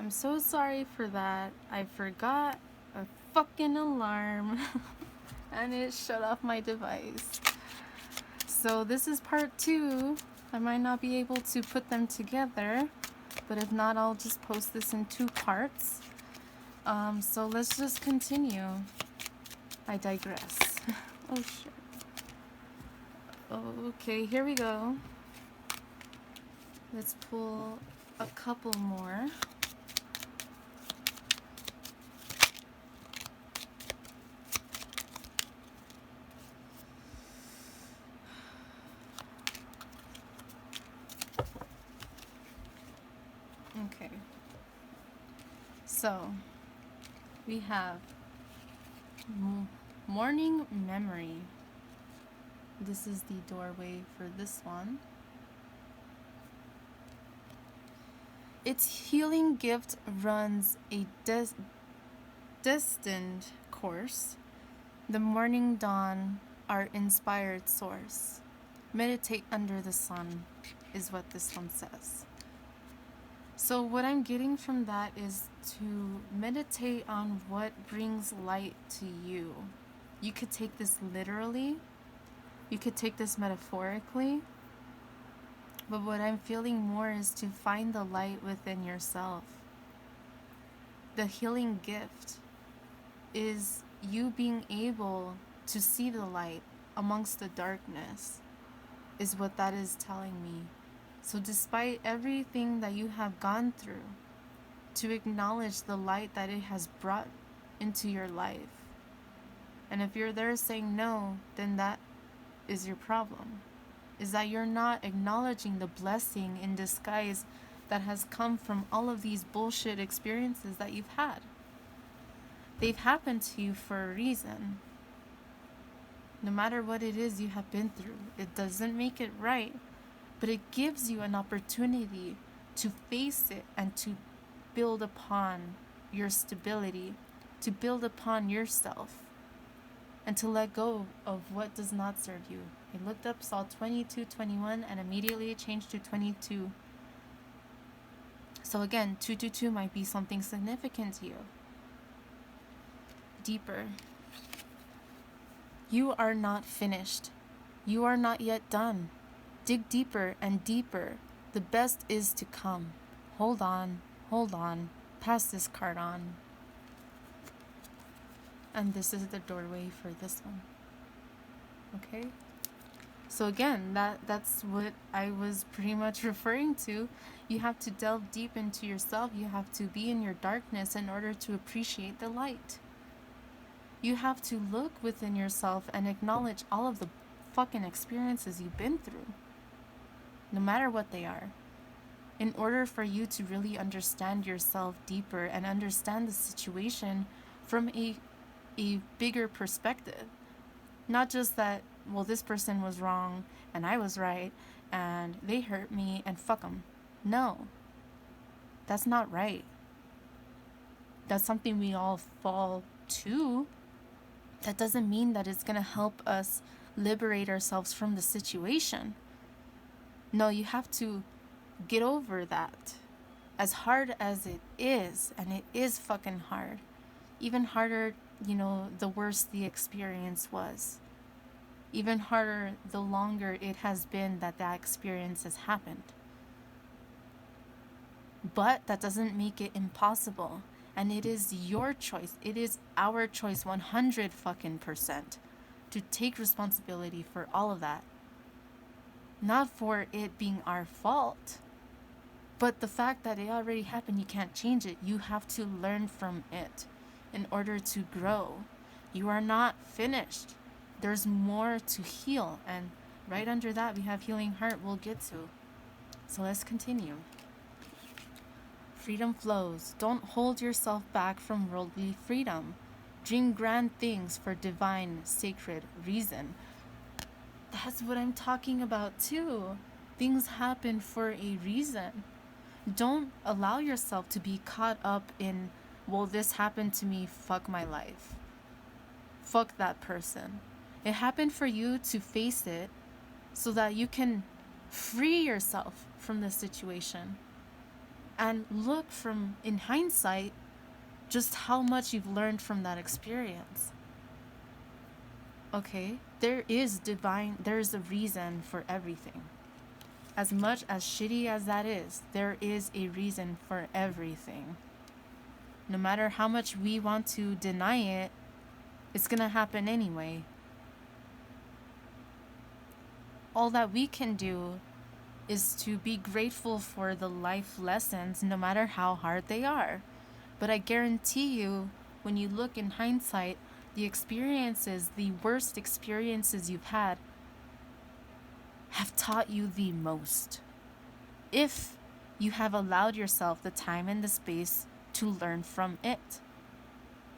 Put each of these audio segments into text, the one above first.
I'm so sorry for that. I forgot a fucking alarm and it shut off my device. So this is part 2. I might not be able to put them together, but if not, I'll just post this in 2 parts. So let's just continue. I digress. Oh shit. Okay, here we go. Let's pull a couple more. Okay. So, we have morning memory. This is the doorway for this one. Its healing gift runs a destined course. The morning dawn, our inspired source. Meditate under the sun is what this one says. So what I'm getting from that is to meditate on what brings light to you. You could take this literally. You could take this metaphorically. But what I'm feeling more is to find the light within yourself. The healing gift is you being able to see the light amongst the darkness, is what that is telling me. So despite everything that you have gone through, to acknowledge the light that it has brought into your life. And if you're there saying no, then that is your problem. Is that you're not acknowledging the blessing in disguise that has come from all of these bullshit experiences that you've had. They've happened to you for a reason. No matter what it is you have been through, it doesn't make it right, but it gives you an opportunity to face it and to build upon your stability, to build upon yourself, and to let go of what does not serve you. I looked up, saw 2221, and immediately it changed to 22. So again, 222 might be something significant to you. Deeper. You are not finished. You are not yet done. Dig deeper and deeper. The best is to come. Hold on, hold on. Pass this card on. And this is the doorway for this one. Okay? So again, that's what I was pretty much referring to. You have to delve deep into yourself. You have to be in your darkness in order to appreciate the light. You have to look within yourself and acknowledge all of the fucking experiences you've been through, no matter what they are, in order for you to really understand yourself deeper and understand the situation from a bigger perspective. Not just that, well, this person was wrong and I was right and they hurt me and fuck them. No, that's not right. That's something we all fall to. That doesn't mean that it's going to help us liberate ourselves from the situation. No, you have to get over that. As hard as it is, and it is fucking hard. Even harder, the worse the experience was. Even harder the longer it has been that experience has happened. But that doesn't make it impossible. And it is your choice. It is our choice 100% to take responsibility for all of that. Not for it being our fault, but the fact that it already happened, you can't change it. You have to learn from it in order to grow. You are not finished. There's more to heal. And right under that, we have healing heart we'll get to. So let's continue. Freedom flows. Don't hold yourself back from worldly freedom. Dream grand things for divine, sacred reason. That's what I'm talking about too. Things happen for a reason. Don't allow yourself to be caught up in, well, this happened to me, fuck my life. Fuck that person. It happened for you to face it so that you can free yourself from the situation. and look from, in hindsight, just how much you've learned from that experience. Okay? There's a reason for everything. As much as shitty as that is, there is a reason for everything. No matter how much we want to deny it, it's gonna happen anyway. All that we can do is to be grateful for the life lessons, no matter how hard they are. But I guarantee you, when you look in hindsight, the experiences, the worst experiences you've had, have taught you the most. If you have allowed yourself the time and the space to learn from it.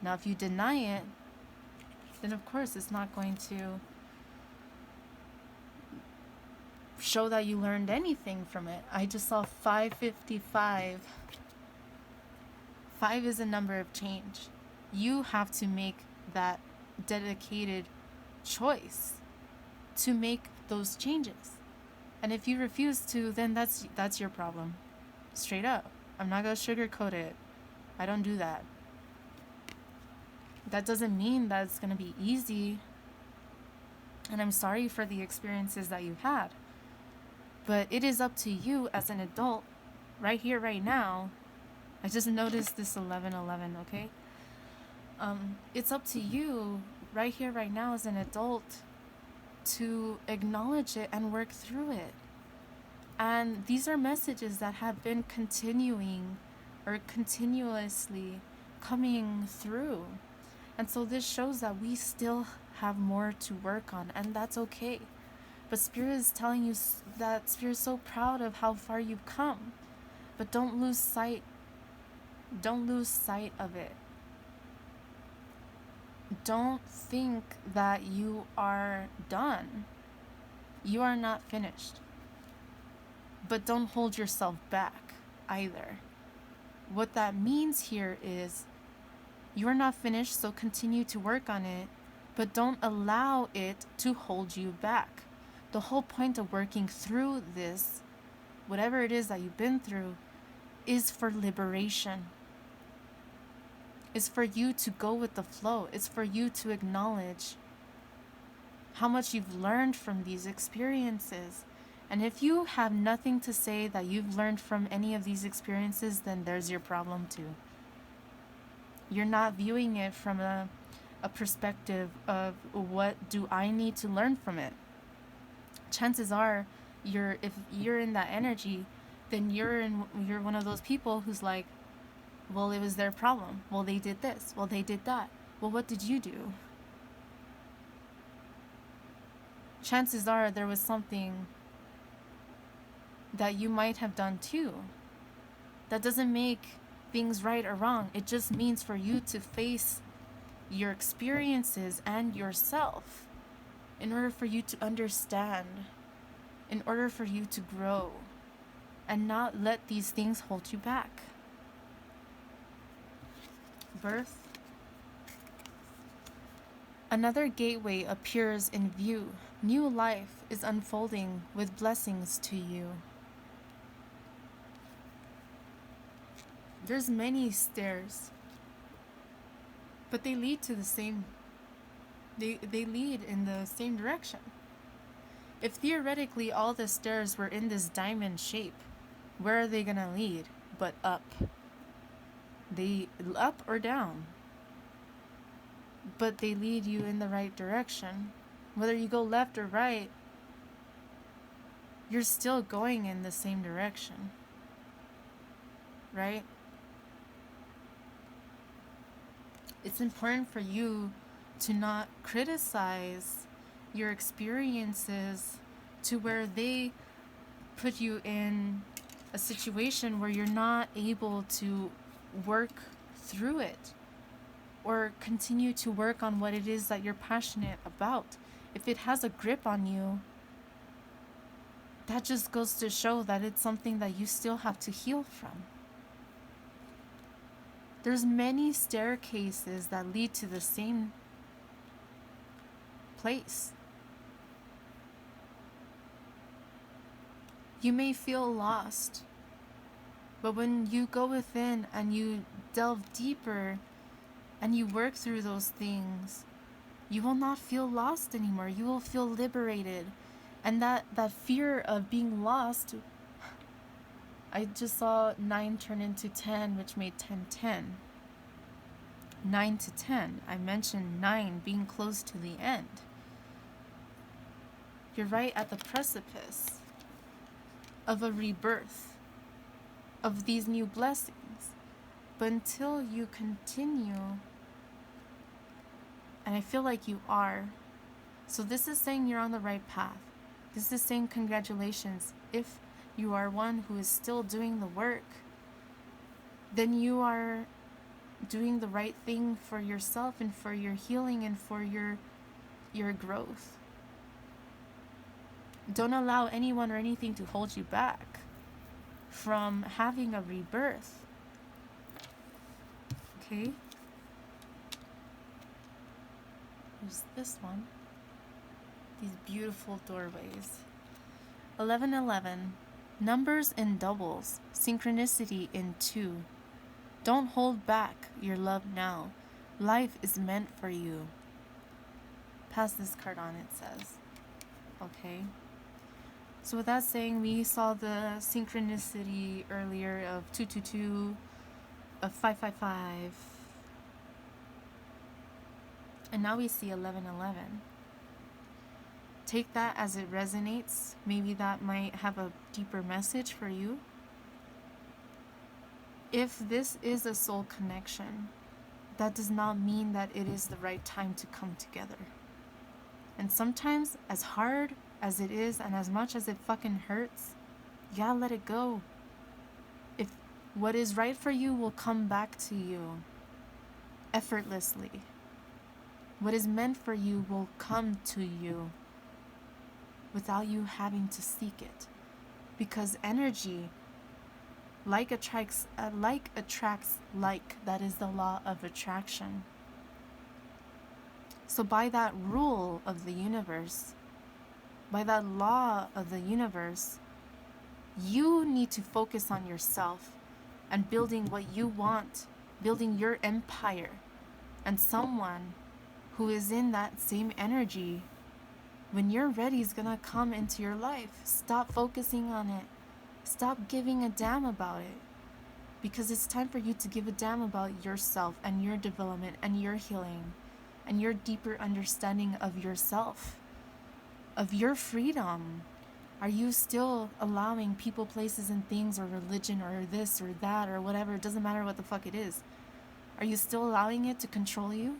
Now, if you deny it, then of course it's not going to show that you learned anything from it. I just saw 555. 5 is a number of change. You have to make that dedicated choice to make those changes. And if you refuse to, then that's your problem. Straight up. I'm not going to sugarcoat it. I don't do that. That doesn't mean that it's going to be easy. And I'm sorry for the experiences that you've had. But it is up to you as an adult, right here, right now. I just noticed this 11:11, okay? It's up to you, right here, right now, as an adult, to acknowledge it and work through it. And these are messages that have been continuing or continuously coming through. And so this shows that we still have more to work on, and that's okay. But Spirit is telling you that Spirit is so proud of how far you've come. But don't lose sight. Don't lose sight of it. Don't think that you are done. You are not finished. But don't hold yourself back either. What that means here is you are not finished, so continue to work on it, but don't allow it to hold you back. The whole point of working through this, whatever it is that you've been through, is for liberation. It's for you to go with the flow. It's for you to acknowledge how much you've learned from these experiences. And if you have nothing to say that you've learned from any of these experiences, then there's your problem too. You're not viewing it from a perspective of what do I need to learn from it. Chances are, if you're in that energy, then you're one of those people who's like, well, it was their problem. Well, they did this. Well, they did that. Well, what did you do? Chances are there was something that you might have done too. That doesn't make things right or wrong. It just means for you to face your experiences and yourself in order for you to understand, in order for you to grow, and not let these things hold you back. Birth. Another gateway appears in view. New life is unfolding with blessings to you. There's many stairs, but they lead to the same, they lead in the same direction. If theoretically all the stairs were in this diamond shape, where are they gonna lead but up? They up or down, but they lead you in the right direction. Whether you go left or right, you're still going in the same direction, right? It's important for you to not criticize your experiences to where they put you in a situation where you're not able to work through it or continue to work on what it is that you're passionate about. If it has a grip on you, that just goes to show that it's something that you still have to heal from. There's many staircases that lead to the same place. You may feel lost. But when you go within and you delve deeper and you work through those things, you will not feel lost anymore. You will feel liberated. And that fear of being lost, I just saw 9 turn into 10, which made 10 10. 9 to 10. I mentioned 9 being close to the end. You're right at the precipice of a rebirth, of these new blessings. But until you continue, and I feel like you are, so this is saying you're on the right path. This is saying congratulations. If you are one who is still doing the work, then you are doing the right thing for yourself and for your healing and for your growth. Don't allow anyone or anything to hold you back from having a rebirth. Okay? There's this one. These beautiful doorways. 1111. Numbers in doubles. Synchronicity in 2. Don't hold back your love now. Life is meant for you. Pass this card on, it says. Okay. So with that saying, we saw the synchronicity earlier of 222, of 555. And now we see 1111. Take that as it resonates. Maybe that might have a deeper message for you. If this is a soul connection, that does not mean that it is the right time to come together. And sometimes, as hard as it is and as much as it fucking hurts, you gotta let it go. If what is right for you will come back to you effortlessly. What is meant for you will come to you without you having to seek it. Because energy, like attracts like. That is the law of attraction. So by that rule of the universe, by that law of the universe, you need to focus on yourself and building what you want, building your empire. And someone who is in that same energy, when you're ready, is gonna come into your life. Stop focusing on it. Stop giving a damn about it. Because it's time for you to give a damn about yourself and your development and your healing and your deeper understanding of yourself, of your freedom. Are you still allowing people, places, and things, or religion, or this or that, or whatever? It doesn't matter what the fuck it is. Are you still allowing it to control you?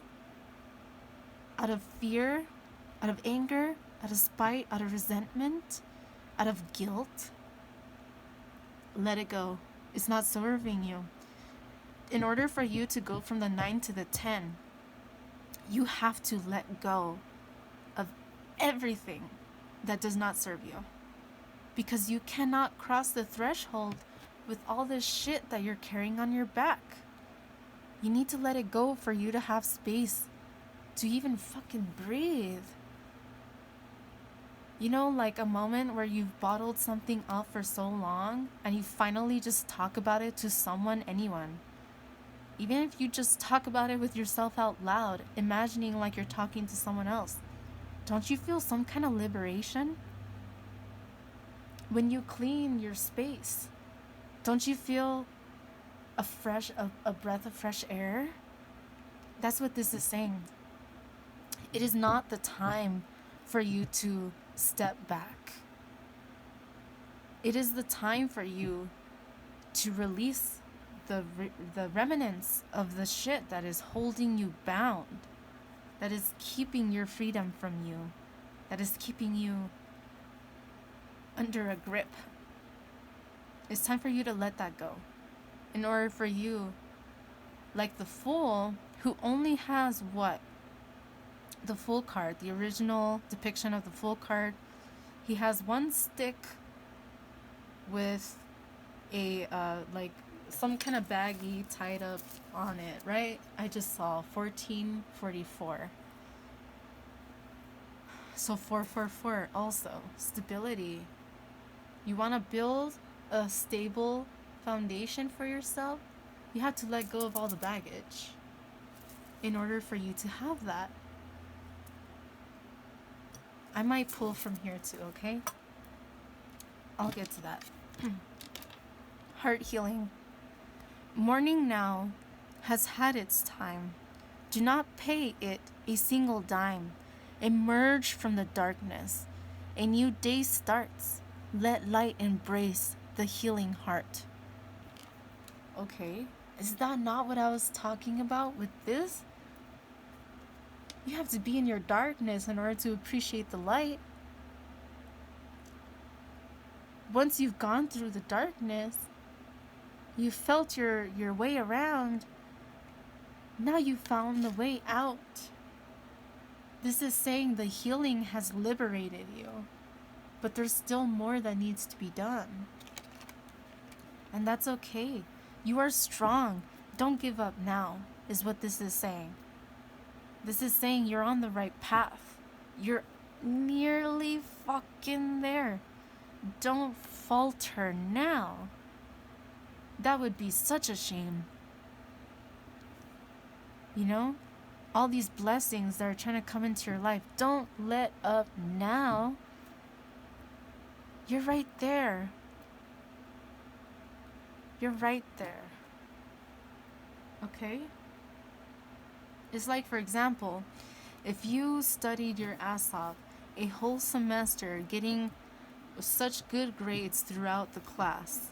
Out of fear, out of anger, out of spite, out of resentment, out of guilt? Let it go. It's not serving you. In order for you to go from the 9 to the 10, you have to let go of everything that does not serve you. Because you cannot cross the threshold with all this shit that you're carrying on your back. You need to let it go for you to have space to even fucking breathe. You know, like a moment where you've bottled something up for so long and you finally just talk about it to someone, anyone. Even if you just talk about it with yourself out loud, imagining like you're talking to someone else. Don't you feel some kind of liberation? When you clean your space, don't you feel a breath of fresh air? That's what this is saying. It is not the time for you to step back. It is the time for you to release the remnants of the shit that is holding you bound, that is keeping your freedom from you, that is keeping you under a grip. It's time for you to let that go. In order for you, like the Fool, who only has what? The Fool card, the original depiction of the Fool card. He has one stick with a like some kind of baggie tied up on it, right? I just saw 1444. So 444 also, stability. You want to build a stable foundation for yourself, you have to let go of all the baggage in order for you to have that. I might pull from here too, okay? I'll get to that. Heart healing. Mourning now has had its time. Do not pay it a single dime. Emerge from the darkness. A new day starts. Let light embrace the healing heart. Okay, is that not what I was talking about with this? You have to be in your darkness in order to appreciate the light. Once you've gone through the darkness, you felt your way around. Now you found the way out. This is saying the healing has liberated you, but there's still more that needs to be done. And that's okay. You are strong. Don't give up now, is what this is saying. This is saying you're on the right path. You're nearly fucking there. Don't falter now. That would be such a shame. You know? All these blessings that are trying to come into your life. Don't let up now. You're right there. You're right there. Okay? It's like, for example, if you studied your ass off a whole semester, getting such good grades throughout the class,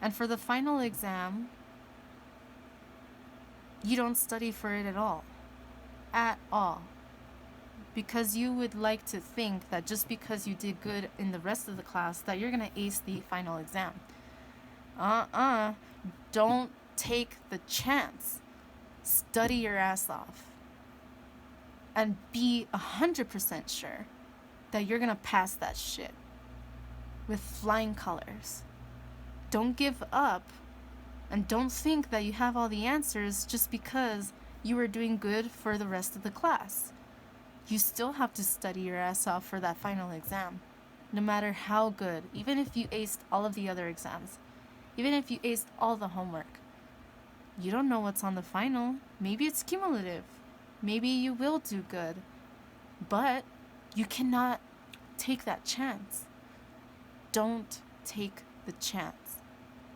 and for the final exam, you don't study for it at all. At all. Because you would like to think that just because you did good in the rest of the class, that you're going to ace the final exam. Don't take the chance. Study your ass off. And be 100% sure that you're going to pass that shit with flying colors. Don't give up, and don't think that you have all the answers just because you were doing good for the rest of the class. You still have to study your ass off for that final exam, no matter how good, even if you aced all of the other exams, even if you aced all the homework. You don't know what's on the final. Maybe it's cumulative. Maybe you will do good, but you cannot take that chance. Don't take the chance,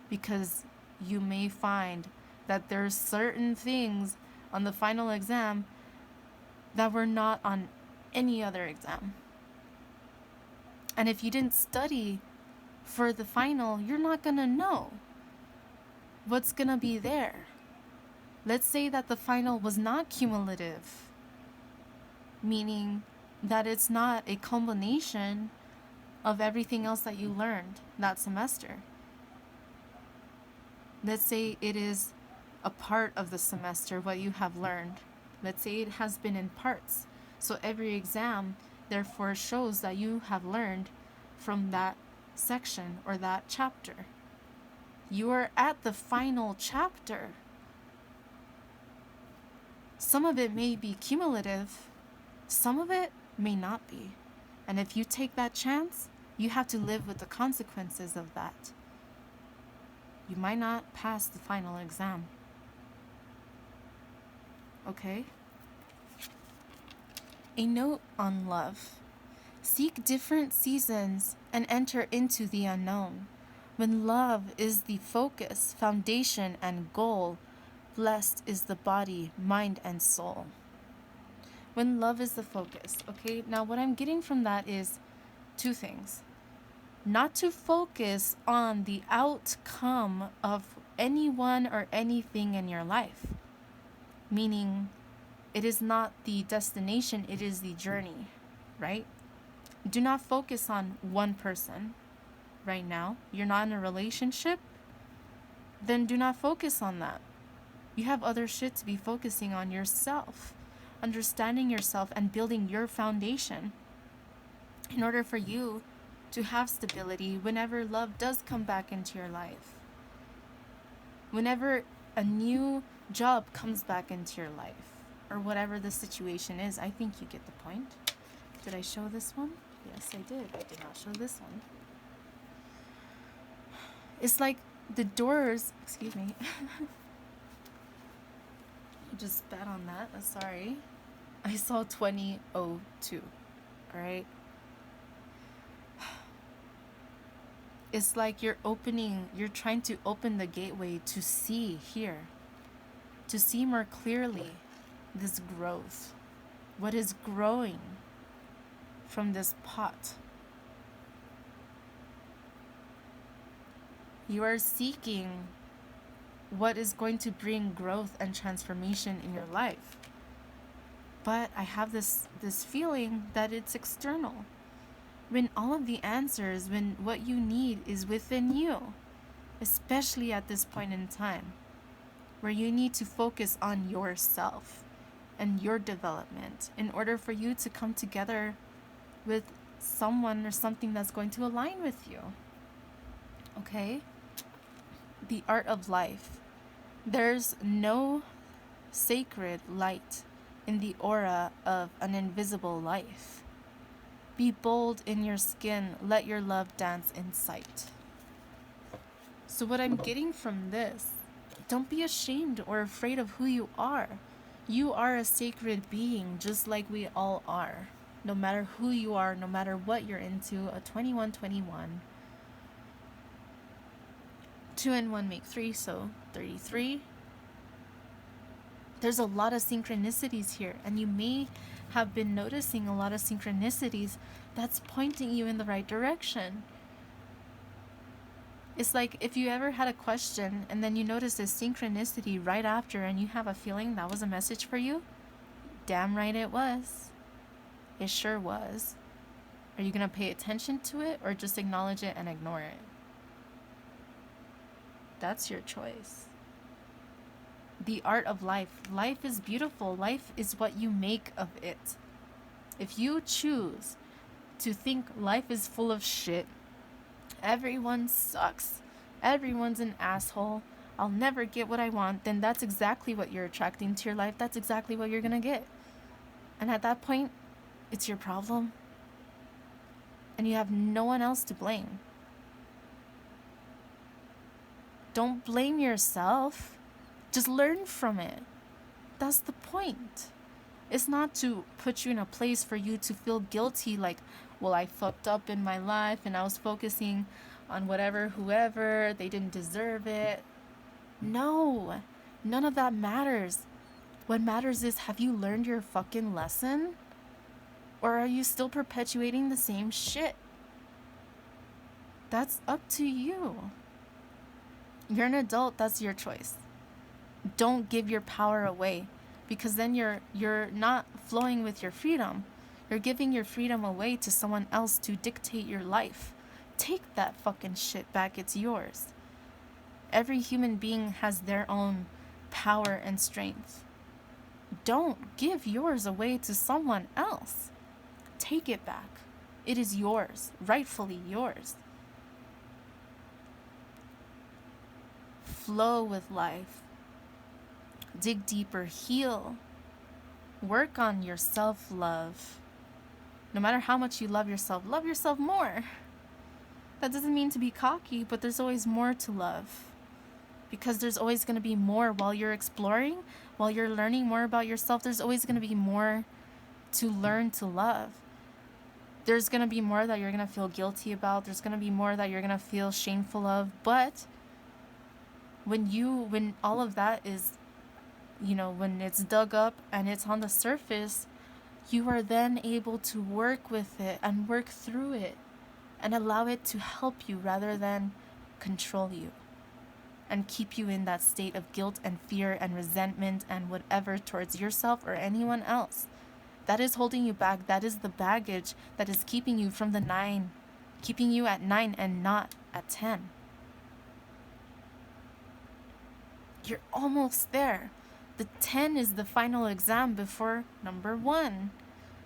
because you may find that there's certain things on the final exam that were not on any other exam. And if you didn't study for the final, you're not gonna know what's gonna be there. Let's say that the final was not cumulative, meaning that it's not a combination of everything else that you learned that semester. Let's say it is a part of the semester, what you have learned. Let's say it has been in parts. So every exam, therefore, shows that you have learned from that section or that chapter. You are at the final chapter. Some of it may be cumulative. Some of it may not be. And if you take that chance, you have to live with the consequences of that. You might not pass the final exam. Okay? A note on love. Seek different seasons and enter into the unknown. When love is the focus, foundation, and goal, blessed is the body, mind, and soul. When love is the focus. Okay, now what I'm getting from that is two things. Not to focus on the outcome of anyone or anything in your life. Meaning, it is not the destination, it is the journey, right? Do not focus on one person right now. You're not in a relationship, then do not focus on that. You have other shit to be focusing on: yourself, understanding yourself, and building your foundation in order for you to have stability whenever love does come back into your life. Whenever a new job comes back into your life, or whatever the situation is. I think you get the point. Did I show this one? Yes, I did. I did not show this one. It's like the doors, excuse me. Just spat on that. Sorry. I saw 2002. All right. It's like you're trying to open the gateway to see here, to see more clearly this growth, what is growing from this pot. You are seeking what is going to bring growth and transformation in your life. But I have this feeling that it's external. When all of the answers, when what you need is within you, especially at this point in time, where you need to focus on yourself and your development in order for you to come together with someone or something that's going to align with you. Okay? The art of life. There's no sacred light in the aura of an invisible life. Be bold in your skin. Let your love dance in sight. So what I'm getting from this, don't be ashamed or afraid of who you are. You are a sacred being, just like we all are. No matter who you are, no matter what you're into, a 2121. 2 and 1 make 3, so 33. There's a lot of synchronicities here, and you may have been noticing a lot of synchronicities that's pointing you in the right direction. It's like if you ever had a question and then you notice this synchronicity right after and you have a feeling that was a message for you, damn right it was. It sure was. Are you going to pay attention to it or just acknowledge it and ignore it? That's your choice. The art of life. Life is beautiful. Life is what you make of it. If you choose to think life is full of shit, everyone sucks, everyone's an asshole, I'll never get what I want, then that's exactly what you're attracting to your life. That's exactly what you're gonna get. And at that point, it's your problem. And you have no one else to blame. Don't blame yourself. Just learn from it. That's the point. It's not to put you in a place for you to feel guilty like, well, I fucked up in my life and I was focusing on whoever, they didn't deserve it. No, none of that matters. What matters is, have you learned your fucking lesson? Or are you still perpetuating the same shit? That's up to you. You're an adult, that's your choice. Don't give your power away, because then you're not flowing with your freedom. You're giving your freedom away to someone else to dictate your life. Take that fucking shit back, it's yours. Every human being has their own power and strength. Don't give yours away to someone else. Take it back. It is yours, rightfully yours. Flow with life. Dig deeper, heal. Work on your self-love. No matter how much you love yourself more. That doesn't mean to be cocky, but there's always more to love. Because there's always going to be more while you're exploring, while you're learning more about yourself, there's always going to be more to learn to love. There's going to be more that you're going to feel guilty about. There's going to be more that you're going to feel shameful of. But when all of that is, when it's dug up and it's on the surface, you are then able to work with it and work through it and allow it to help you rather than control you and keep you in that state of guilt and fear and resentment and whatever towards yourself or anyone else. That is holding you back. That is the baggage that is keeping you from the 9, keeping you at 9 and not at 10. You're almost there. The 10 is the final exam before number 1.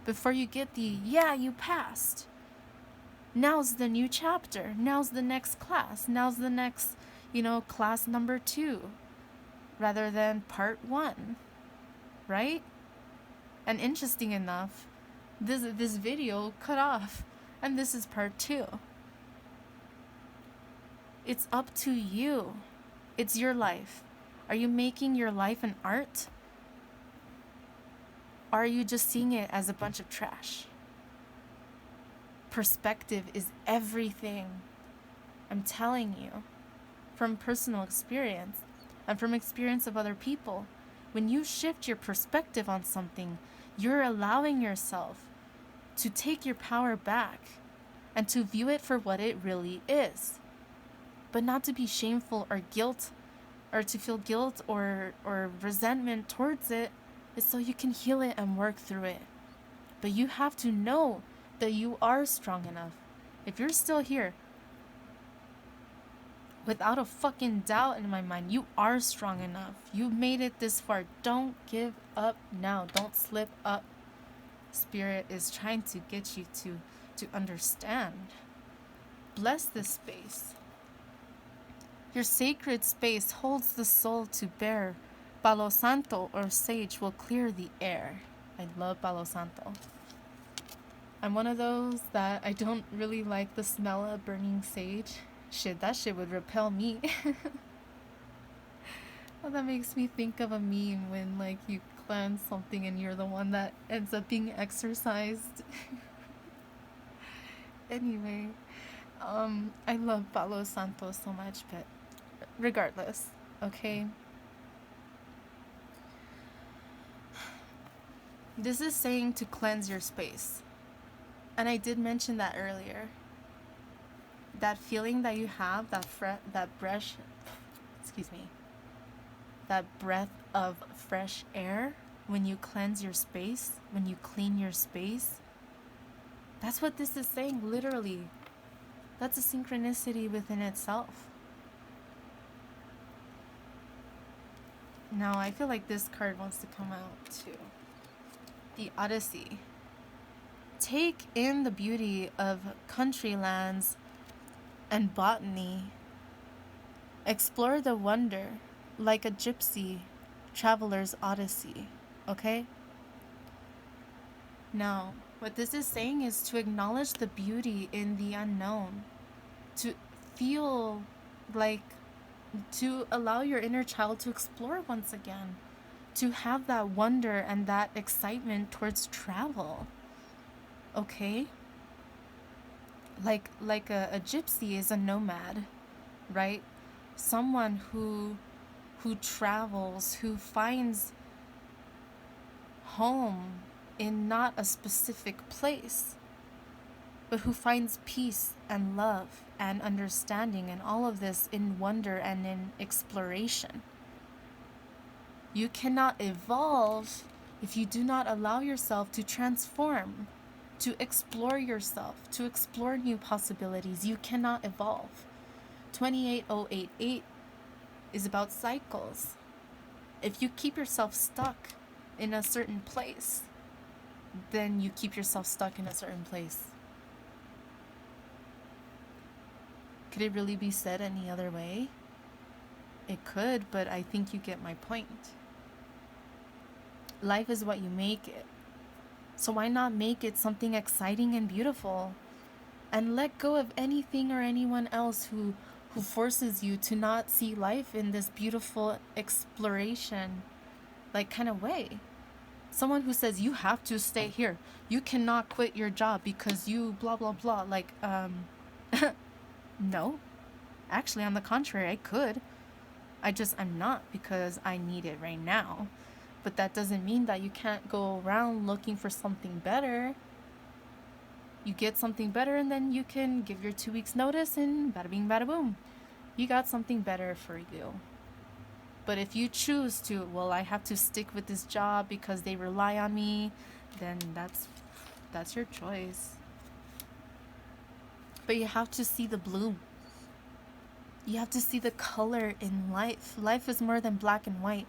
Before you get you passed. Now's the new chapter. Now's the next class. Now's the next, class number 2. Rather than part 1. Right? And interesting enough, this video cut off. And this is part 2. It's up to you. It's your life. Are you making your life an art? Or are you just seeing it as a bunch of trash? Perspective is everything. I'm telling you, from personal experience and from experience of other people. When you shift your perspective on something, you're allowing yourself to take your power back and to view it for what it really is. But not to be shameful or guilt, or to feel guilt or resentment towards it. It's so you can heal it and work through it. But you have to know that you are strong enough. If you're still here, without a fucking doubt in my mind, you are strong enough. You made it this far. Don't give up now. Don't slip up. Spirit is trying to get you to understand. Bless this space. Your sacred space holds the soul to bear. Palo Santo or sage will clear the air. I love Palo Santo. I'm one of those that I don't really like the smell of burning sage. Shit, that shit would repel me. Well, that makes me think of a meme when like you cleanse something and you're the one that ends up being exorcised. Anyway, I love Palo Santo so much, but regardless, okay? This is saying to cleanse your space. And I did mention that earlier. That feeling that you have, that breath of fresh air when you cleanse your space, when you clean your space. That's what this is saying, literally. That's a synchronicity within itself. Now, I feel like this card wants to come out too. The Odyssey. Take in the beauty of country lands and botany. Explore the wonder like a gypsy traveler's odyssey. Okay? Now, what this is saying is to acknowledge the beauty in the unknown. To feel like, to allow your inner child to explore once again. To have that wonder and that excitement towards travel. Okay? Like a gypsy is a nomad, right? Someone who travels, who finds home in not a specific place, but who finds peace and love and understanding and all of this in wonder and in exploration. You cannot evolve if you do not allow yourself to transform, to explore yourself, to explore new possibilities. You cannot evolve. 28088 is about cycles. If you keep yourself stuck in a certain place, then you keep yourself stuck in a certain place. Could it really be said any other way? It could, but I think you get my point. Life is what you make it. So why not make it something exciting and beautiful? And let go of anything or anyone else who forces you to not see life in this beautiful exploration like kind of way. Someone who says you have to stay here, you cannot quit your job because you blah blah blah, like no. Actually, on the contrary, I could. I'm not, because I need it right now. But that doesn't mean that you can't go around looking for something better. You get something better and then you can give your 2 weeks notice and bada bing bada boom. You got something better for you. But if you choose to, well, I have to stick with this job because they rely on me, then that's your choice. But you have to see the bloom. You have to see the color in life. Life is more than black and white.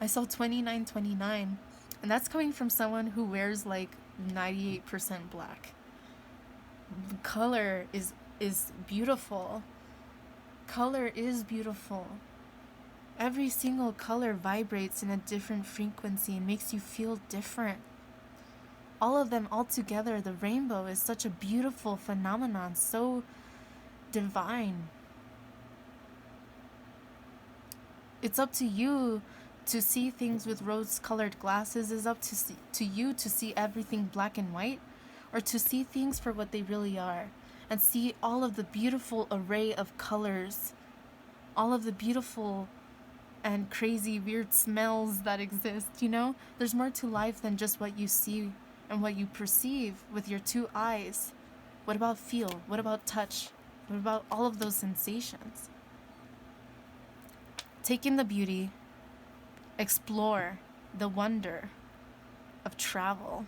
I saw 2929, and that's coming from someone who wears like 98% black. Color is beautiful. Color is beautiful. Every single color vibrates in a different frequency and makes you feel different. All of them all together, the rainbow is such a beautiful phenomenon, so divine. It's up to you to see things with rose-colored glasses. It's up to you to see everything black and white, or to see things for what they really are, and see all of the beautiful array of colors, all of the beautiful and crazy weird smells that exist, you know? There's more to life than just what you see and what you perceive with your two eyes. What about feel? What about touch? What about all of those sensations? Take in the beauty, explore the wonder of travel.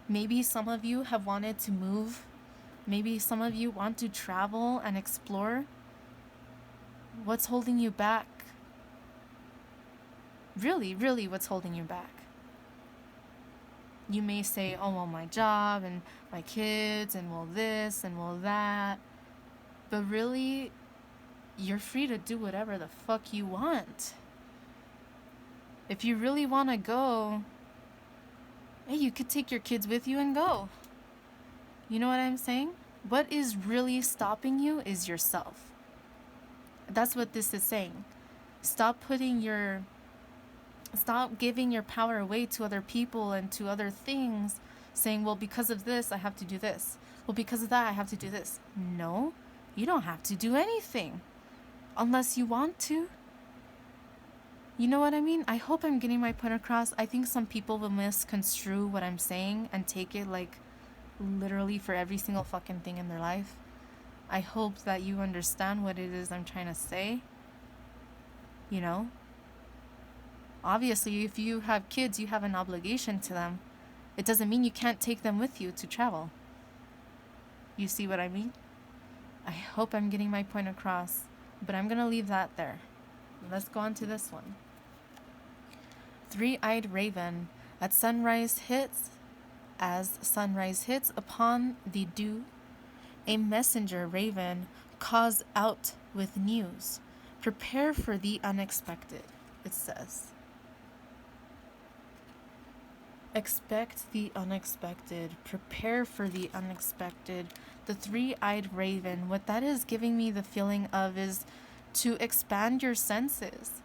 Maybe some of you have wanted to move. Maybe some of you want to travel and explore. What's holding you back? Really, really, what's holding you back? You may say, oh, well, my job and my kids and well this and well that. But really, you're free to do whatever the fuck you want. If you really want to go, hey, you could take your kids with you and go. You know what I'm saying? What is really stopping you is yourself. That's what this is saying. Stop giving your power away to other people and to other things, saying, well, because of this, I have to do this. Well, because of that, I have to do this. No, you don't have to do anything unless you want to. You know what I mean? I hope I'm getting my point across. I think some people will misconstrue what I'm saying and take it like literally for every single fucking thing in their life. I hope that you understand what it is I'm trying to say. You know? Obviously, if you have kids, you have an obligation to them. It doesn't mean you can't take them with you to travel. You see what I mean? I hope I'm getting my point across, but I'm gonna leave that there. Let's go on to this one. Three-eyed raven, as sunrise hits upon the dew, a messenger raven calls out with news. Prepare for the unexpected, it says. Expect the unexpected. Prepare for the unexpected. The three-eyed raven, what that is giving me the feeling of is to expand your senses.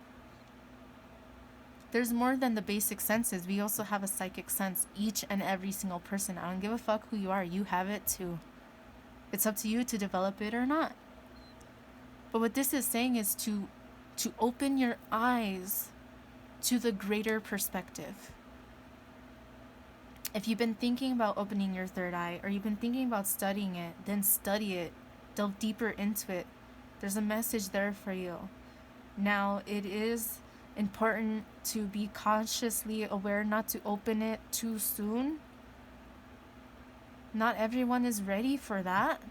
There's more than the basic senses. We also have a psychic sense. Each and every single person. I don't give a fuck who you are. You have it too. It's up to you to develop it or not. But what this is saying is to open your eyes to the greater perspective. If you've been thinking about opening your third eye, or you've been thinking about studying it, then study it. Delve deeper into it. There's a message there for you. Now, it is important to be consciously aware not to open it too soon. Not everyone is ready for that.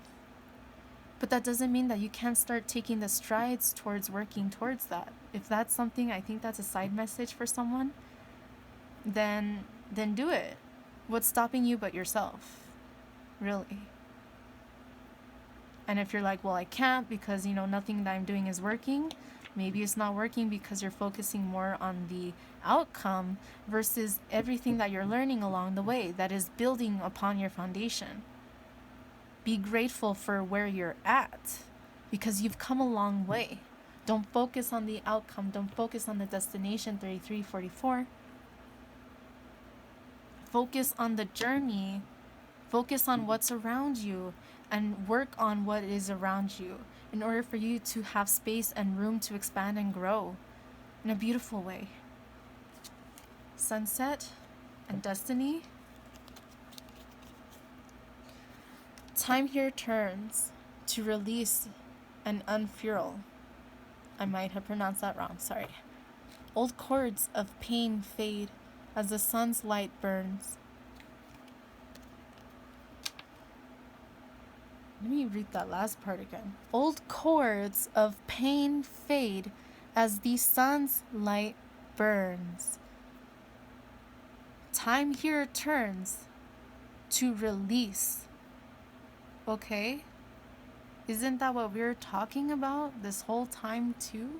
But that doesn't mean that you can't start taking the strides towards working towards that. If that's something, I think that's a side message for someone, then do it. What's stopping you but yourself? Really. And if you're like, well, I can't because, nothing that I'm doing is working. Maybe it's not working because you're focusing more on the outcome versus everything that you're learning along the way that is building upon your foundation. Be grateful for where you're at because you've come a long way. Don't focus on the outcome. Don't focus on the destination 3344. Focus on the journey. Focus on what's around you and work on what is around you in order for you to have space and room to expand and grow in a beautiful way. Sunset and destiny. Time here turns to release and unfurl. I might have pronounced that wrong, sorry. Old cords of pain fade as the sun's light burns. Let me read that last part again. Old cords of pain fade as the sun's light burns. Time here turns to release. Okay? Isn't that what we're talking about this whole time too?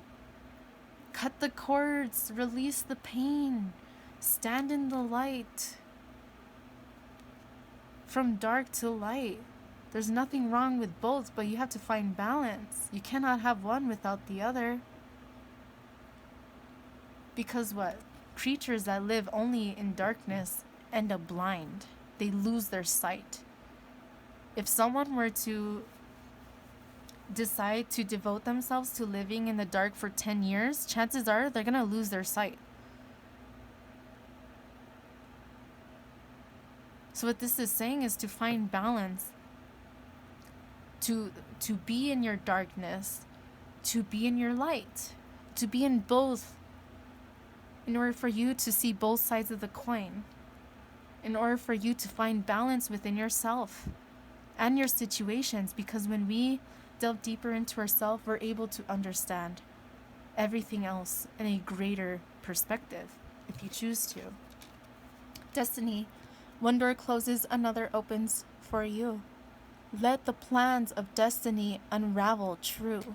Cut the cords, release the pain, stand in the light. From dark to light. There's nothing wrong with both, but you have to find balance. You cannot have one without the other. Because what? Creatures that live only in darkness end up blind. They lose their sight. If someone were to decide to devote themselves to living in the dark for 10 years, chances are they're going to lose their sight. So what this is saying is to find balance, to be in your darkness, to be in your light, to be in both, in order for you to see both sides of the coin, in order for you to find balance within yourself and your situations. Because when we delve deeper into ourselves, we're able to understand everything else in a greater perspective, if you choose to. Destiny. One door closes, another opens for you. Let the plans of destiny unravel true.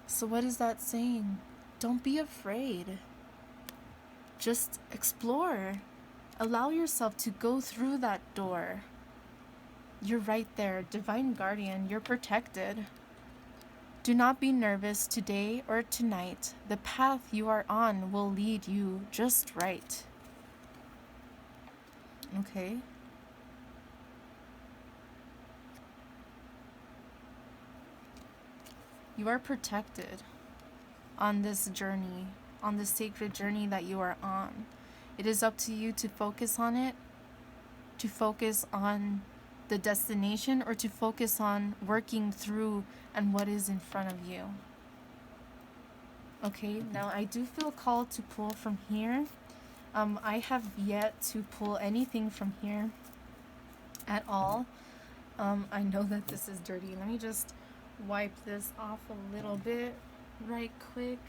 So what is that saying? Don't be afraid. Just explore. Allow yourself to go through that door. You're right there, divine guardian, you're protected. Do not be nervous today or tonight. The path you are on will lead you just right. Okay. You are protected on this journey, on this sacred journey that you are on. It is up to you to focus on it, to focus on the destination, or to focus on working through and what is in front of you. Okay, now I do feel called to pull from here. I have yet to pull anything from here at all. I know that this is dirty. Let me just wipe this off a little bit right quick.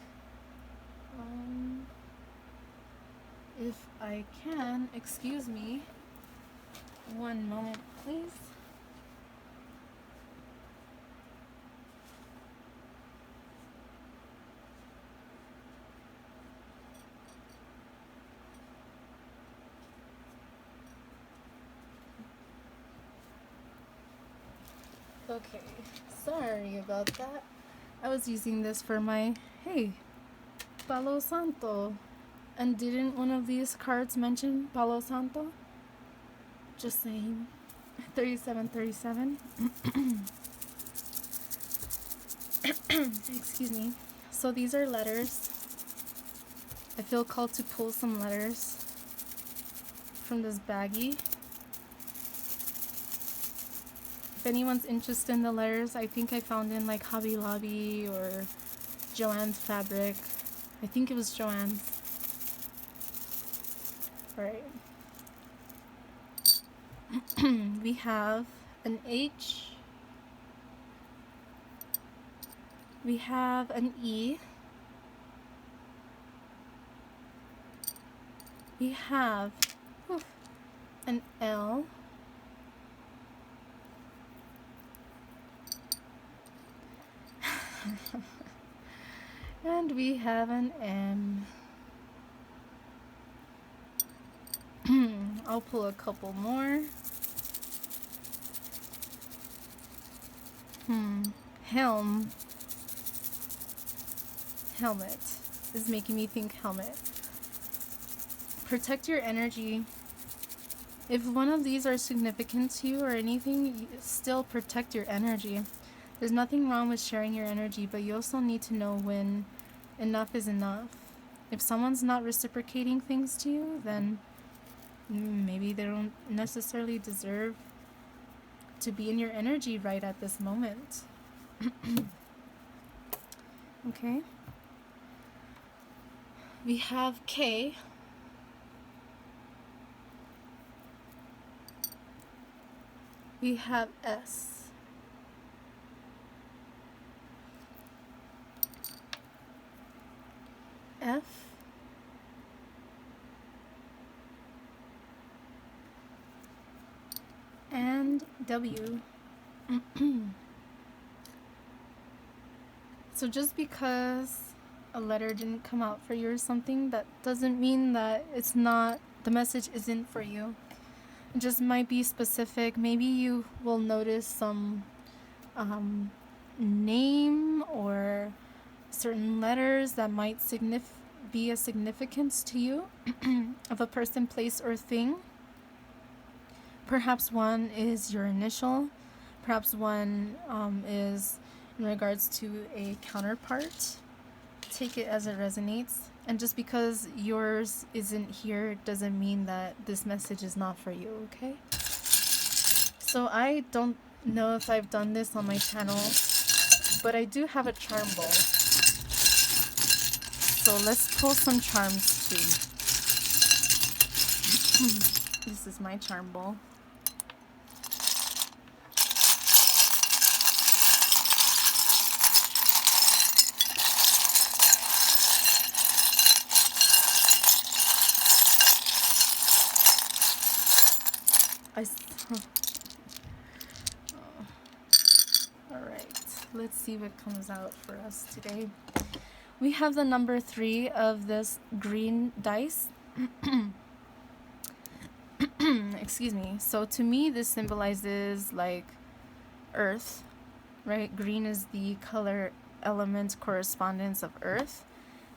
If I can, excuse me. One moment, please. Okay, sorry about that. I was using this for my, hey, Palo Santo. And didn't one of these cards mention Palo Santo? Just saying. 3737. Excuse me. So these are letters. I feel called to pull some letters from this baggie. If anyone's interested in the letters, I think I found in like Hobby Lobby or Joann's Fabric. I think it was Joann's. Alright. We have an H. We have an E. We have an L. And we have an M. I'll pull a couple more. Helm. Helmet is making me think helmet. Protect your energy. If one of these are significant to you or anything, still protect your energy. There's nothing wrong with sharing your energy, but you also need to know when enough is enough. If someone's not reciprocating things to you, then maybe they don't necessarily deserve to be in your energy right at this moment. Okay. We have K. We have S. F. And W. So just because a letter didn't come out for you or something, that doesn't mean that it's not, the message isn't for you. just might be specific. Maybe you will notice some name or certain letters that might be a significance to you of a person, place, or thing. Perhaps one is your initial. Perhaps one is in regards to a counterpart. Take it as it resonates. And just because yours isn't here doesn't mean that this message is not for you, okay? So I don't know if I've done this on my channel, but I do have a charm bowl. So let's pull some charms too. This is my charm bowl. Alright, let's see what comes out for us today. We have the number 3 of this green dice. Excuse me. So to me, this symbolizes like earth, right? Green is the color element correspondence of earth.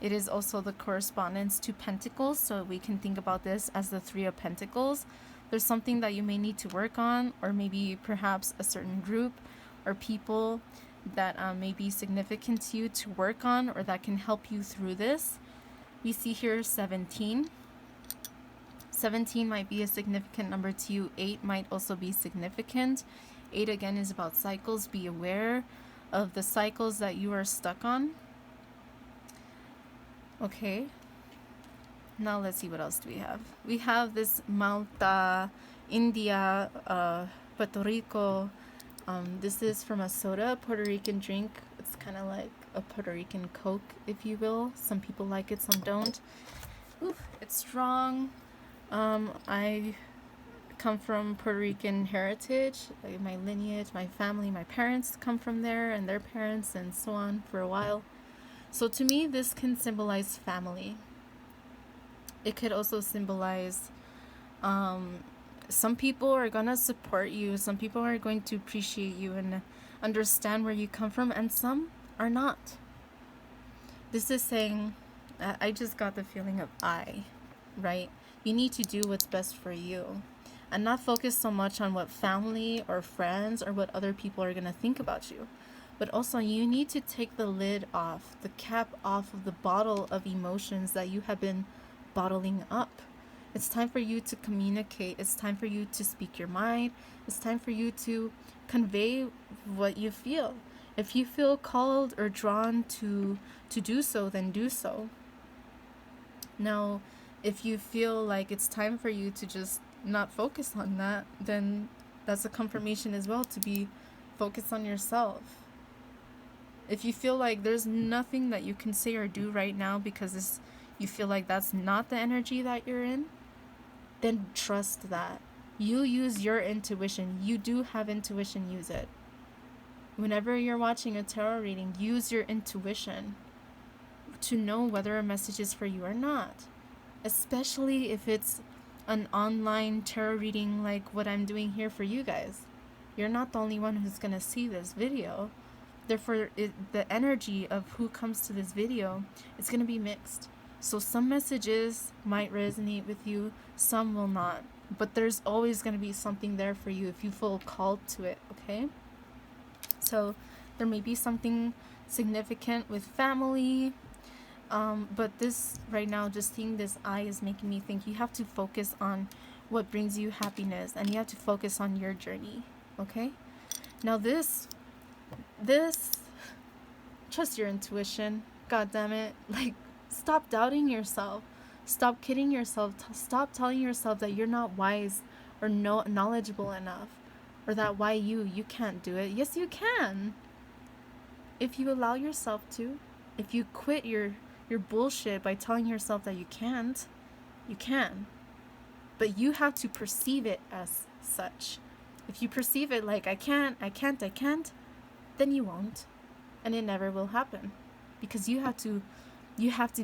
It is also the correspondence to pentacles, so we can think about this as the 3 of pentacles. There's something that you may need to work on, or maybe perhaps a certain group or people that may be significant to you to work on, or that can help you through this. We see here 17. 17 might be a significant number to you. 8 might also be significant. 8 again is about cycles. Be aware of the cycles that you are stuck on. Okay. Now let's see, what else do we have? We have this Malta, India, Puerto Rico. This is from a soda, Puerto Rican drink. It's kind of like a Puerto Rican Coke, if you will. Some people like it, some don't. Oof, it's strong. I come from Puerto Rican heritage. Like my lineage, my family, my parents come from there, and their parents, and so on for a while. So to me, this can symbolize family. It could also symbolize some people are going to support you. Some people are going to appreciate you and understand where you come from, and some are not. This is saying, I just got the feeling of right? You need to do what's best for you and not focus so much on what family or friends or what other people are going to think about you. But also, you need to take the lid off, the cap off of the bottle of emotions that you have been bottling up. It's time for you to communicate. It's time for you to speak your mind. It's time for you to convey what you feel. If you feel called or drawn to do so, then do so. Now, if you feel like it's time for you to just not focus on that, then that's a confirmation as well to be focused on yourself. If you feel like there's nothing that you can say or do right now because you feel like that's not the energy that you're in, then trust that. You use your intuition. You do have intuition, use it. Whenever you're watching a tarot reading, use your intuition to know whether a message is for you or not. Especially if it's an online tarot reading like what I'm doing here for you guys. You're not the only one who's going to see this video. Therefore, the energy of who comes to this video is going to be mixed. So some messages might resonate with you, some will not. But there's always going to be something there for you if you feel called to it, okay? So there may be something significant with family, but this right now, just seeing this eye is making me think you have to focus on what brings you happiness, and you have to focus on your journey, okay? Now this, trust your intuition, god damn it. Like, stop doubting yourself. Stop kidding yourself. Stop telling yourself that you're not wise or knowledgeable enough, or that why you can't do it. Yes, you can. If you allow yourself to, if you quit your bullshit by telling yourself that you can't, you can. But you have to perceive it as such. If you perceive it like I can't, then you won't. And it never will happen. Because you have to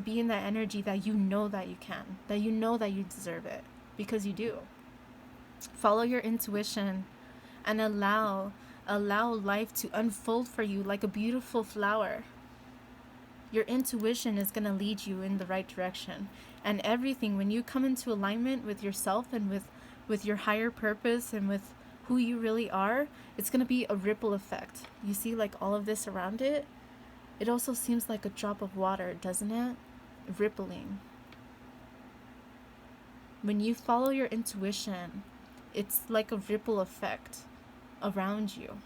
be in that energy that you know that you can, that you know that you deserve it, because you do. Follow your intuition and allow life to unfold for you like a beautiful flower. Your intuition is going to lead you in the right direction. And everything, when you come into alignment with yourself and with your higher purpose and with who you really are, it's going to be a ripple effect. You see, like all of this around it, it also seems like a drop of water, doesn't it? Rippling. When you follow your intuition, it's like a ripple effect around you.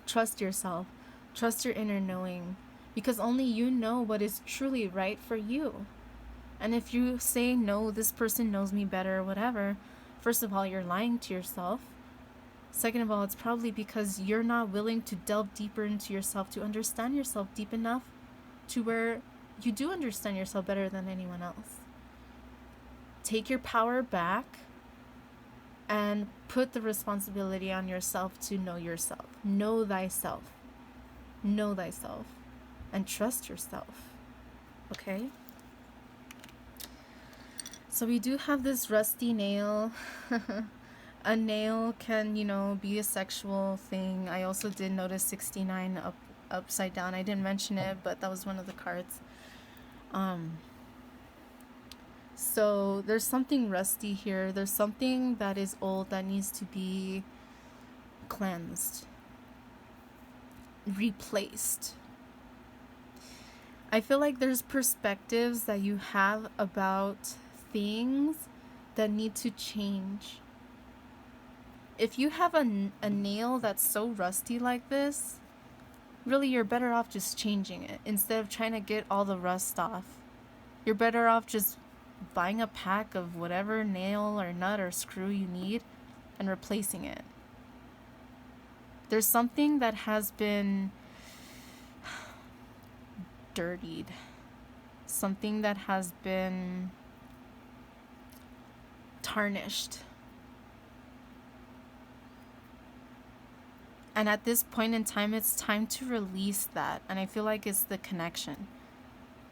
Trust yourself. Trust your inner knowing, because only you know what is truly right for you. And if you say, no, this person knows me better or whatever, first of all, you're lying to yourself. Second of all, it's probably because you're not willing to delve deeper into yourself, to understand yourself deep enough to where you do understand yourself better than anyone else. Take your power back and put the responsibility on yourself to know yourself. Know thyself. Know thyself. And trust yourself. Okay? So we do have this rusty nail. A nail can, be a sexual thing. I also did notice 69 upside down. I didn't mention it, but that was one of the cards. So there's something rusty here. There's something that is old that needs to be cleansed, replaced. I feel like there's perspectives that you have about things that need to change. If you have a nail that's so rusty like this, really you're better off just changing it instead of trying to get all the rust off. You're better off just buying a pack of whatever nail or nut or screw you need and replacing it. There's something that has been dirtied. Something that has been tarnished. And at this point in time, it's time to release that. And I feel like it's the connection.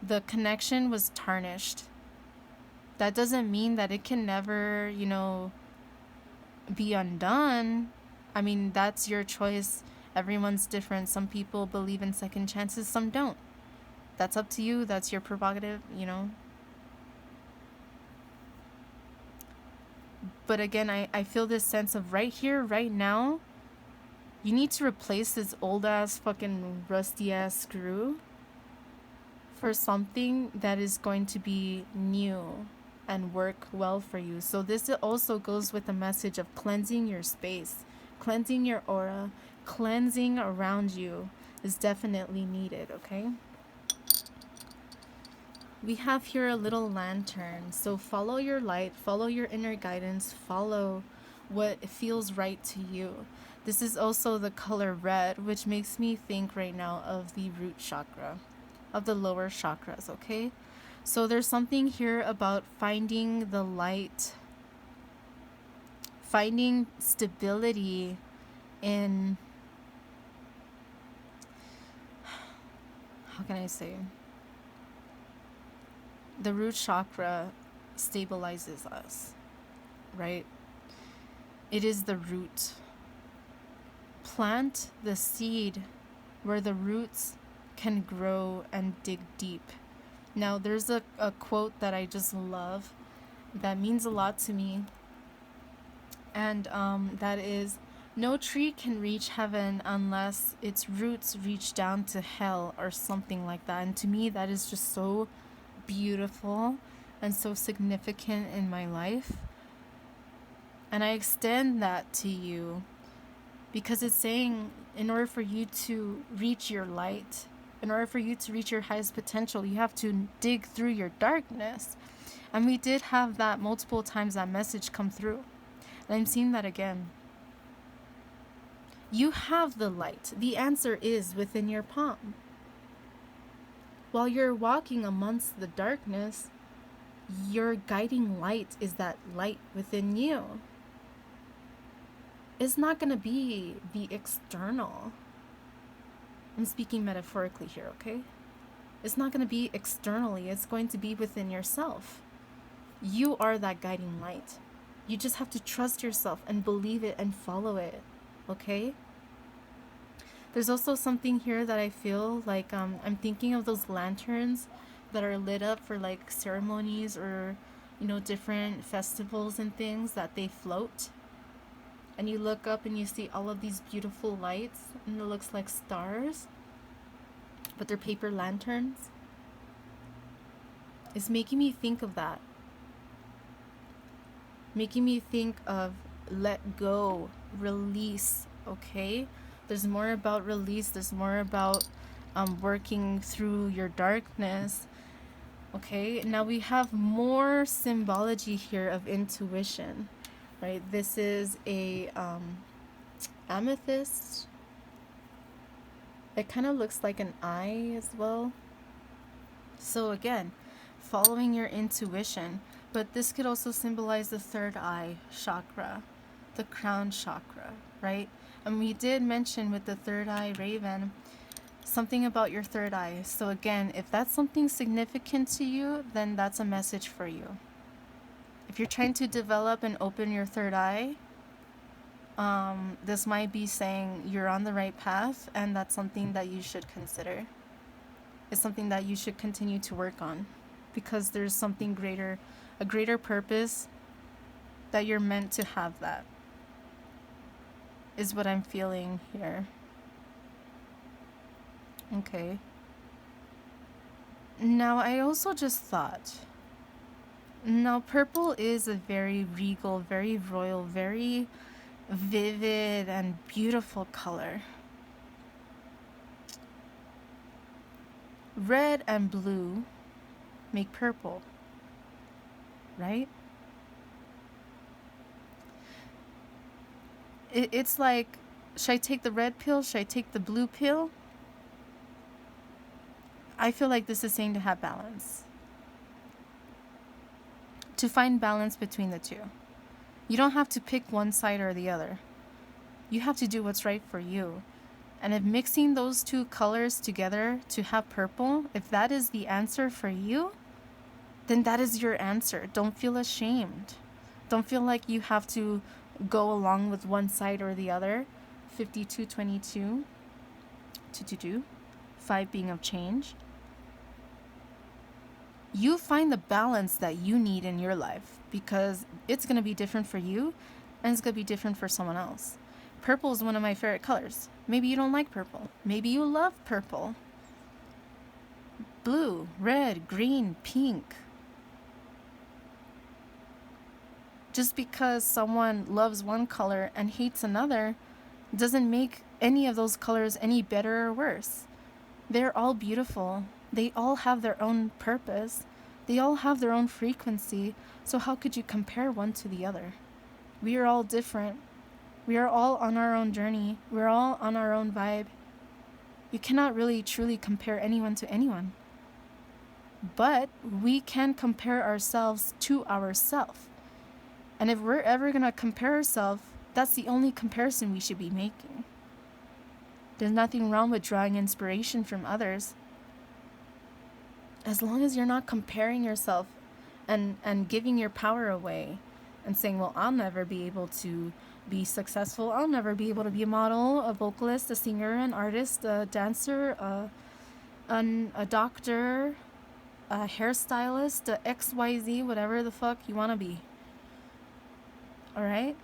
The connection was tarnished. That doesn't mean that it can never, be undone. I mean, that's your choice. Everyone's different. Some people believe in second chances, some don't. That's up to you. That's your prerogative, But again, I feel this sense of right here, right now, you need to replace this old ass fucking rusty ass screw for something that is going to be new and work well for you. So this also goes with the message of cleansing your space, cleansing your aura, cleansing around you is definitely needed, okay? We have here a little lantern. So follow your light, follow your inner guidance, follow what feels right to you. This is also the color red, which makes me think right now of the root chakra, of the lower chakras, okay? So there's something here about finding the light, finding stability in, how can I say? The root chakra stabilizes us, right? It is the root. Plant the seed where the roots can grow and dig deep. Now, there's a quote that I just love that means a lot to me. And that is, no tree can reach heaven unless its roots reach down to hell, or something like that. And to me, that is just so beautiful and so significant in my life. And I extend that to you because it's saying, in order for you to reach your light, in order for you to reach your highest potential, you have to dig through your darkness. And we did have that multiple times, that message come through. And I'm seeing that again. You have the light. The answer is within your palm. While you're walking amongst the darkness, your guiding light is that light within you. It's not going to be the external. I'm speaking metaphorically here, okay? It's not going to be externally. It's going to be within yourself. You are that guiding light. You just have to trust yourself and believe it and follow it, okay? There's also something here that I feel like I'm thinking of those lanterns that are lit up for like ceremonies or, you know, different festivals and things that they float. And you look up and you see all of these beautiful lights and it looks like stars, but they're paper lanterns. It's making me think of that. Making me think of let go, release, okay? There's more about release. There's more about working through your darkness, okay? Now we have more symbology here of intuition, right? This is a amethyst. It kind of looks like an eye as well. So again, following your intuition, but this could also symbolize the third eye chakra, the crown chakra, right? And we did mention with the third eye raven something about your third eye. So again, if that's something significant to you, then that's a message for you. If you're trying to develop and open your third eye, this might be saying you're on the right path, and that's something that you should consider. It's something that you should continue to work on, because there's something greater, a greater purpose that you're meant to have. That is what I'm feeling here. Okay. Now, I also just thought, now purple is a very regal, very royal, very vivid and beautiful color. Red and blue make purple, right? It's like, should I take the red pill? Should I take the blue pill? I feel like this is saying to have balance. To find balance between the two. You don't have to pick one side or the other. You have to do what's right for you. And if mixing those two colors together to have purple, if that is the answer for you, then that is your answer. Don't feel ashamed. Don't feel like you have to go along with one side or the other. 52-22, 222, 5 being of change. You find the balance that you need in your life, because it's going to be different for you and it's going to be different for someone else. Purple is one of my favorite colors. Maybe you don't like purple. Maybe you love purple. Blue, red, green, pink. Just because someone loves one color and hates another doesn't make any of those colors any better or worse. They're all beautiful. They all have their own purpose. They all have their own frequency. So how could you compare one to the other? We are all different. We are all on our own journey. We're all on our own vibe. You cannot really truly compare anyone to anyone. But we can compare ourselves to ourselves. And if we're ever going to compare ourselves, that's the only comparison we should be making. There's nothing wrong with drawing inspiration from others. As long as you're not comparing yourself and giving your power away and saying, well, I'll never be able to be successful. I'll never be able to be a model, a vocalist, a singer, an artist, a dancer, a doctor, a hairstylist, a XYZ, whatever the fuck you want to be. All right?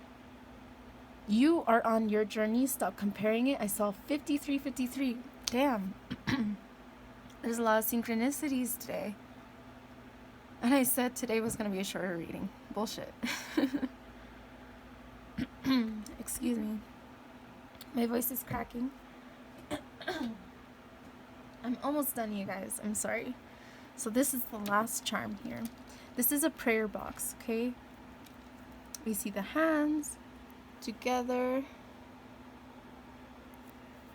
You are on your journey. Stop comparing it. I saw 53. Damn. There's a lot of synchronicities today. And I said today was going to be a shorter reading. Bullshit. Excuse me. My voice is cracking. I'm almost done, you guys. I'm sorry. So this is the last charm here. This is a prayer box, okay? We see the hands together.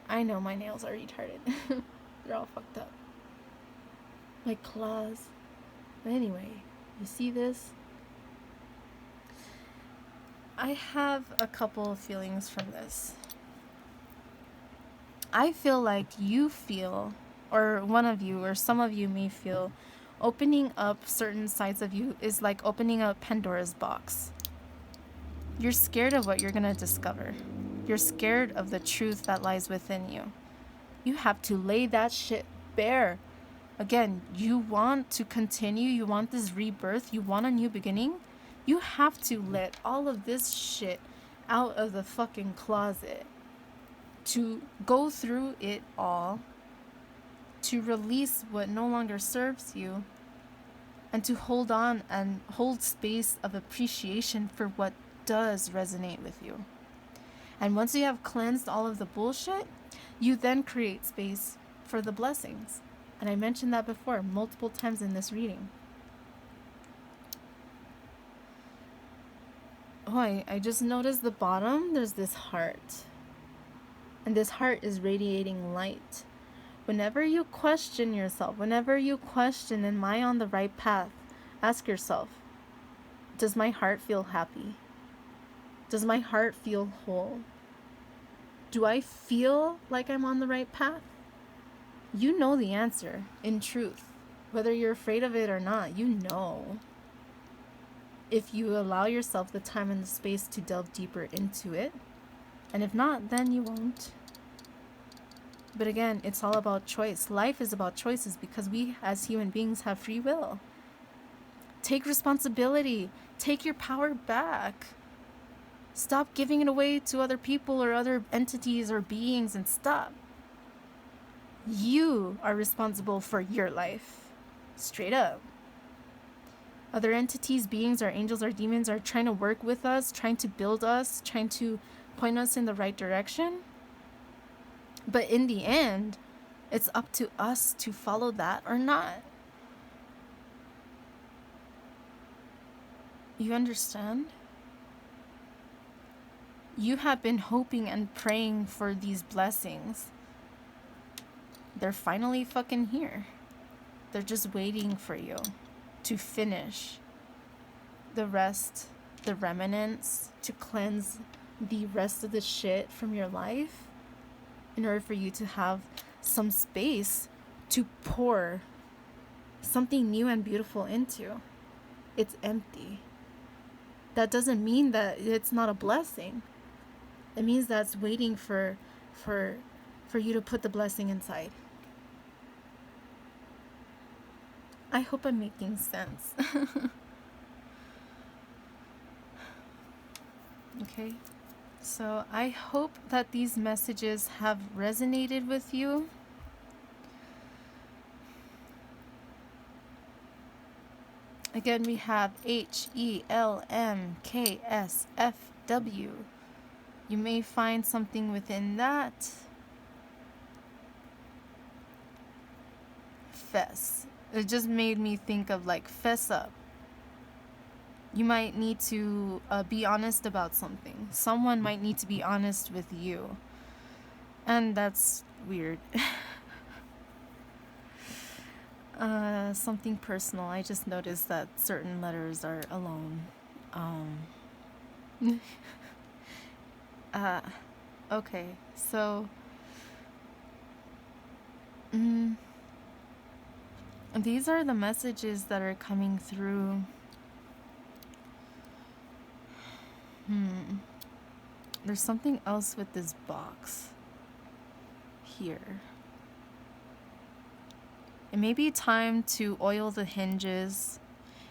I know my nails are retarded. They're all fucked up. My claws. But anyway, you see this? I have a couple of feelings from this. I feel like you feel, or one of you, or some of you may feel, opening up certain sides of you is like opening up Pandora's box. You're scared of what you're going to discover. You're scared of the truth that lies within you. You have to lay that shit bare. Again, you want to continue, you want this rebirth, you want a new beginning. You have to let all of this shit out of the fucking closet. To go through it all, to release what no longer serves you, and to hold on and hold space of appreciation for what does resonate with you. And once you have cleansed all of the bullshit, you then create space for the blessings. And I mentioned that before multiple times in this reading. Oh, I just noticed the bottom, there's this heart. And this heart is radiating light. Whenever you question yourself, whenever you question, am I on the right path? Ask yourself, does my heart feel happy? Does my heart feel whole? Do I feel like I'm on the right path? You know the answer, in truth. Whether you're afraid of it or not, you know. If you allow yourself the time and the space to delve deeper into it. And if not, then you won't. But again, it's all about choice. Life is about choices because we as human beings have free will. Take responsibility. Take your power back. Stop giving it away to other people or other entities or beings and stop. You are responsible for your life. Straight up. Other entities, beings, or angels or demons are trying to work with us, trying to build us, trying to point us in the right direction. But in the end, it's up to us to follow that or not. You understand? You have been hoping and praying for these blessings. They're finally fucking here. They're just waiting for you to finish the rest, the remnants, to cleanse the rest of the shit from your life in order for you to have some space to pour something new and beautiful into. It's empty. That doesn't mean that it's not a blessing. It means that it's waiting for you to put the blessing inside. I hope I'm making sense. Okay, so I hope that these messages have resonated with you. Again, we have HELMKSFW. You may find something within that. Fess. It just made me think of like fess up. You might need to be honest about something. Someone might need to be honest with you. And that's weird. Something personal. I just noticed that certain letters are alone. Okay, so these are the messages that are coming through. There's something else with this box here. It may be time to oil the hinges.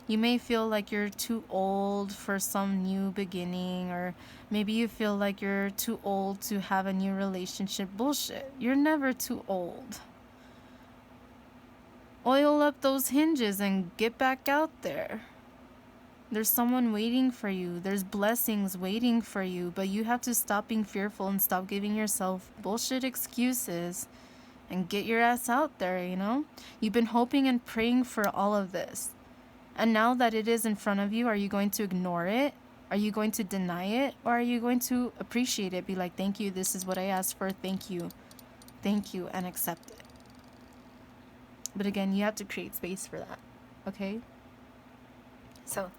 You may feel like you're too old for some new beginning, or maybe you feel like you're too old to have a new relationship. Bullshit. You're never too old. Oil up those hinges and get back out there. There's someone waiting for you. There's blessings waiting for you, but you have to stop being fearful and stop giving yourself bullshit excuses and get your ass out there, you know? You've been hoping and praying for all of this. And now that it is in front of you, are you going to ignore it? Are you going to deny it? Or are you going to appreciate it? Be like, thank you, this is what I asked for. Thank you, and accept it. But again, you have to create space for that, okay? So,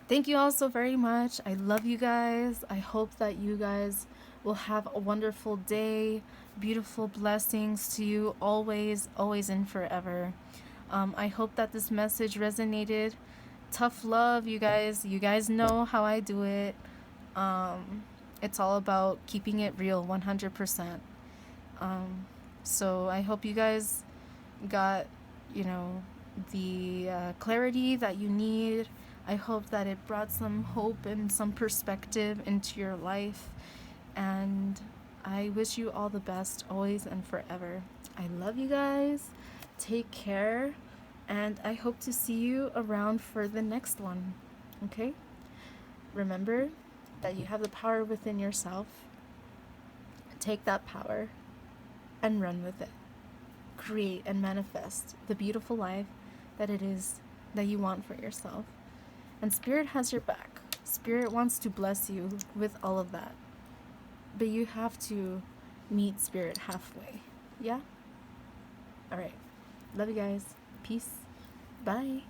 thank you all so very much. I love you guys. I hope that you guys will have a wonderful day. Beautiful blessings to you always, always and forever. I hope that this message resonated. Tough love, you guys. You guys know how I do it. It's all about keeping it real 100%. So I hope you guys got, you know, the clarity that you need. I hope that it brought some hope and some perspective into your life. And I wish you all the best always and forever. I love you guys. Take care. And I hope to see you around for the next one. Okay? Remember that you have the power within yourself. Take that power and run with it. Create and manifest the beautiful life that it is that you want for yourself. And Spirit has your back. Spirit wants to bless you with all of that. But you have to meet Spirit halfway. Yeah? All right. Love you guys. Peace. Bye.